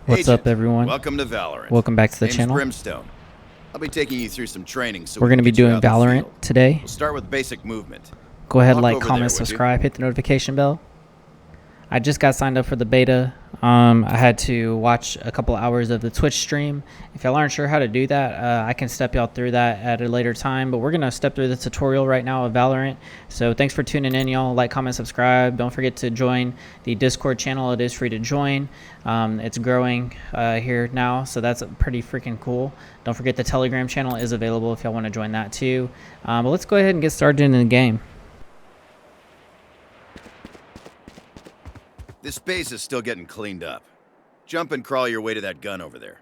What's Agent, up, everyone? welcome to Valorant. Welcome back to the Name's channel. Brimstone. I'll be taking you through some training so We're we going to can be get you doing out in the Valorant field. today. We'll start with basic movement. Go ahead, Walk like, over comment, there, would you? subscribe, hit the notification bell. I just got signed up for the beta. I had to watch a couple hours of the Twitch stream. If y'all aren't sure how to do that, I can step y'all through that at a later time. But we're going to step through the tutorial right now of Valorant. So thanks for tuning in, y'all. Like, comment, subscribe. Don't forget to join the Discord channel. It is free to join. It's growing here now, so that's pretty freaking cool. Don't forget the Telegram channel is available if y'all want to join that too. But let's go ahead and get started in the game. This base is still getting cleaned up. Jump and crawl your way to that gun over there.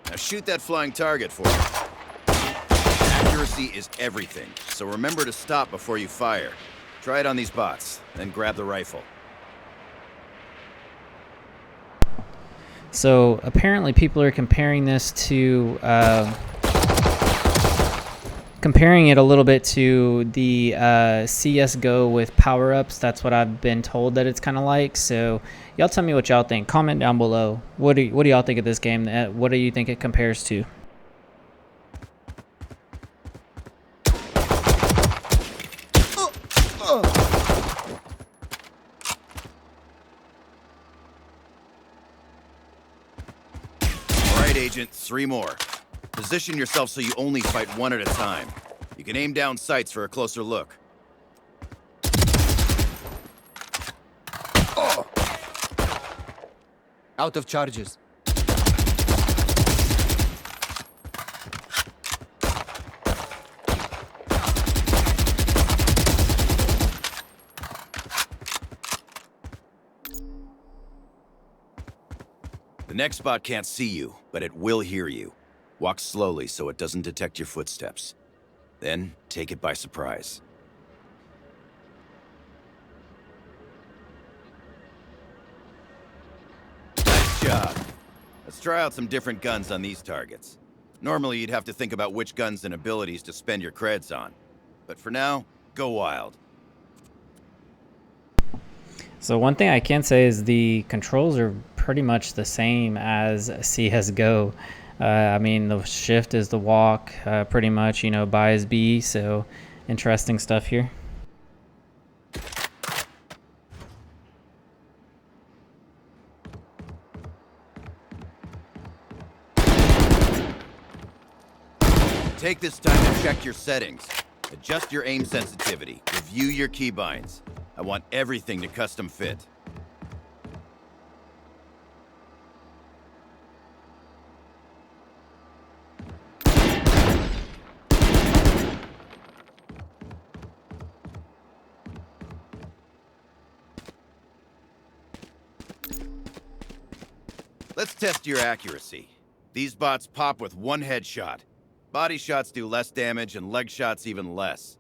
Now shoot that flying target for me. Accuracy is everything, so remember to stop before you fire. Try it on these bots, then grab the rifle. So apparently people are comparing this to comparing it a little bit to the CSGO with power-ups. That's what I've been told that it's kind of like. So y'all tell me what y'all think. Comment down below. What do y'all think of this game? What do you think it compares to? Agent, 3 more. Position yourself so you only fight one at a time. You can aim down sights for a closer look. Out of charges. The next bot can't see you, but it will hear you. Walk slowly so it doesn't detect your footsteps. Then, take it by surprise. Nice job. Let's try out some different guns on these targets. Normally, you'd have to think about which guns and abilities to spend your creds on. But for now, go wild. So one thing I can say is the controls are pretty much the same as CSGO. I mean, the shift is the walk, pretty much, you know, buy is B, so interesting stuff here. Take this time to check your settings. Adjust your aim sensitivity. Review your keybinds. I want everything to custom fit. Let's test your accuracy. These bots pop with one headshot. Body shots do less damage and leg shots even less.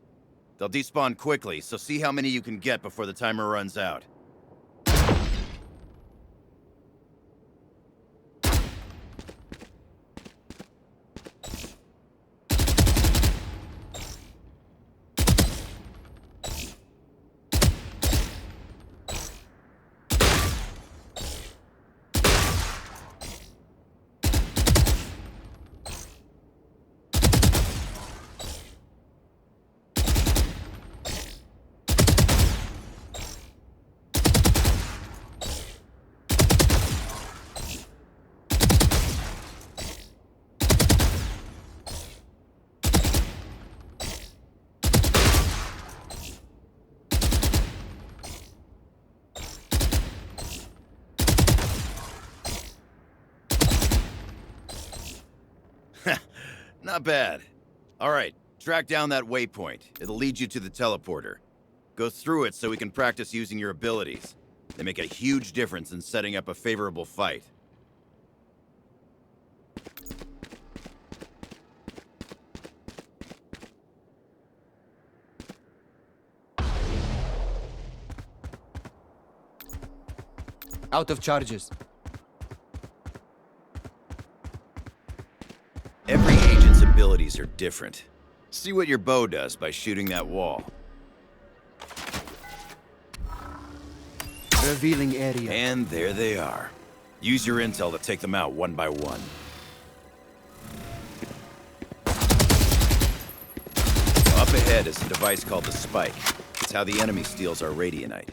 They'll despawn quickly, so see how many you can get before the timer runs out. Not bad. All right, track down that waypoint. It'll lead you to the teleporter. Go through it so we can practice using your abilities. They make a huge difference in setting up a favorable fight. Out of charges. abilities are different. See what your bow does by shooting that wall. Revealing area. And there they are. Use your intel to take them out one by one. Up ahead is a device called the Spike. It's how the enemy steals our radionite.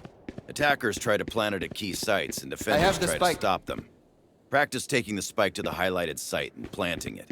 Attackers try to plant it at key sites, and defenders try to stop them. Practice taking the Spike to the highlighted site and planting it.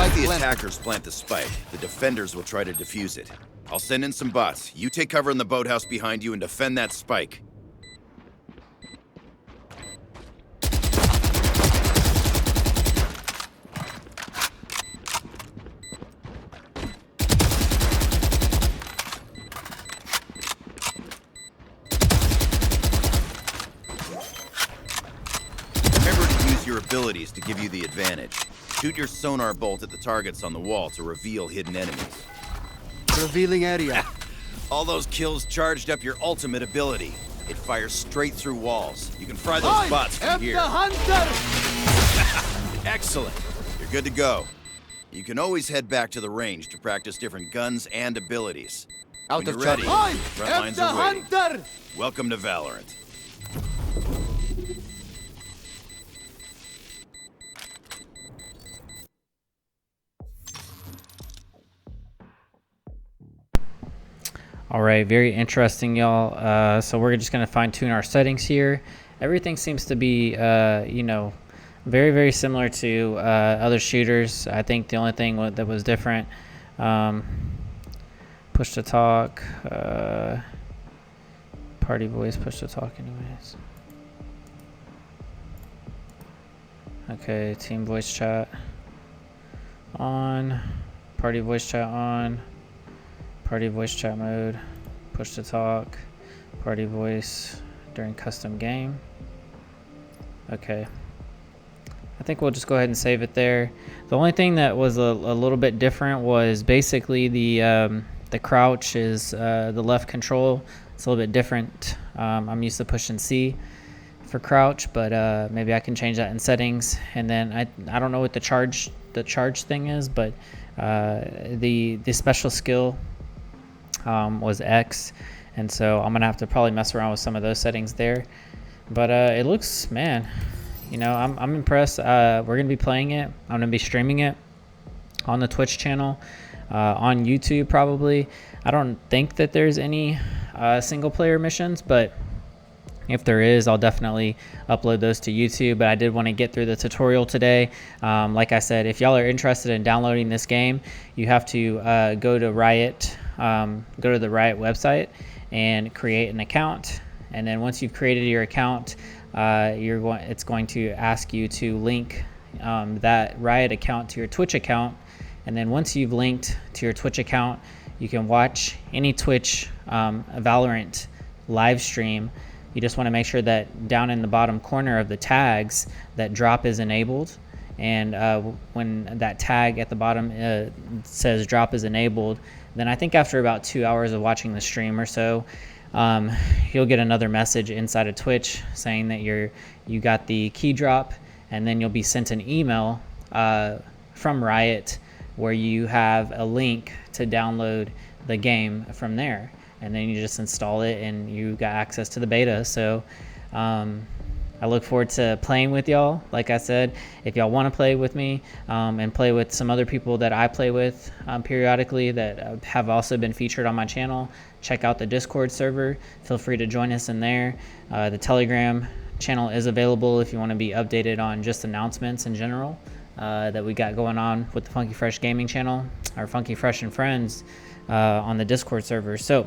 If the attackers plant the Spike, the defenders will try to defuse it. I'll send in some bots. You take cover in the boathouse behind you and defend that Spike. Remember to use your abilities to give you the advantage. Shoot your sonar bolt at the targets on the wall to reveal hidden enemies. Revealing area. All those kills charged up your ultimate ability. It fires straight through walls. You can fry those bots from here. The hunter! Excellent. You're good to go. You can always head back to the range to practice different guns and abilities. Out When of you're charge. ready, front lines the are waiting. hunter! Welcome to Valorant. All right, very interesting, y'all. So we're just gonna fine tune our settings here. Everything seems to be, very, very similar to other shooters. I think the only thing that was different, push to talk, party voice, push to talk anyways. Okay, team voice chat on, party voice chat on. Party voice chat mode, push to talk, party voice during custom game. Okay. I think we'll just go ahead and save it there. The only thing that was a little bit different was basically the crouch is the left control. It's a little bit different. I'm used to pushing C for crouch, but maybe I can change that in settings. And then I don't know what the charge thing is, but the special skill was X, and so I'm gonna have to probably mess around with some of those settings there. But it looks, man, I'm impressed. We're gonna be playing it. I'm gonna be streaming it on the Twitch channel, on YouTube probably. I don't think that there's any single player missions, but if there is, I'll definitely upload those to YouTube. But I did want to get through the tutorial today. Like I said, if y'all are interested in downloading this game, you have to go to Riot, go to the Riot website and create an account. And then once you've created your account, it's going to ask you to link that Riot account to your Twitch account. And then once you've linked to your Twitch account, you can watch any Twitch Valorant live stream. You just want to make sure that down in the bottom corner of the tags, that drop is enabled. And when that tag at the bottom says drop is enabled, then I think after about 2 hours of watching the stream or so, you'll get another message inside of Twitch saying that you got the key drop, and then you'll be sent an email from Riot where you have a link to download the game from there. And then you just install it and you got access to the beta. So I look forward to playing with y'all. Like I said, if y'all want to play with me and play with some other people that I play with periodically that have also been featured on my channel, check out the Discord server. Feel free to join us in there. The Telegram channel is available if you want to be updated on just announcements in general that we got going on with the Funky Fresh Gaming channel, or Funky Fresh and Friends on the Discord server. So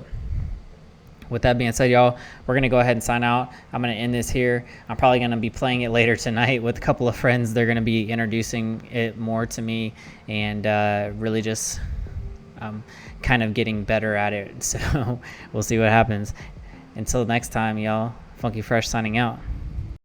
with that being said, y'all, we're going to go ahead and sign out. I'm going to end this here. I'm probably going to be playing it later tonight with a couple of friends. They're going to be introducing it more to me and really just kind of getting better at it. So we'll see what happens. Until next time, y'all. Funky Fresh signing out.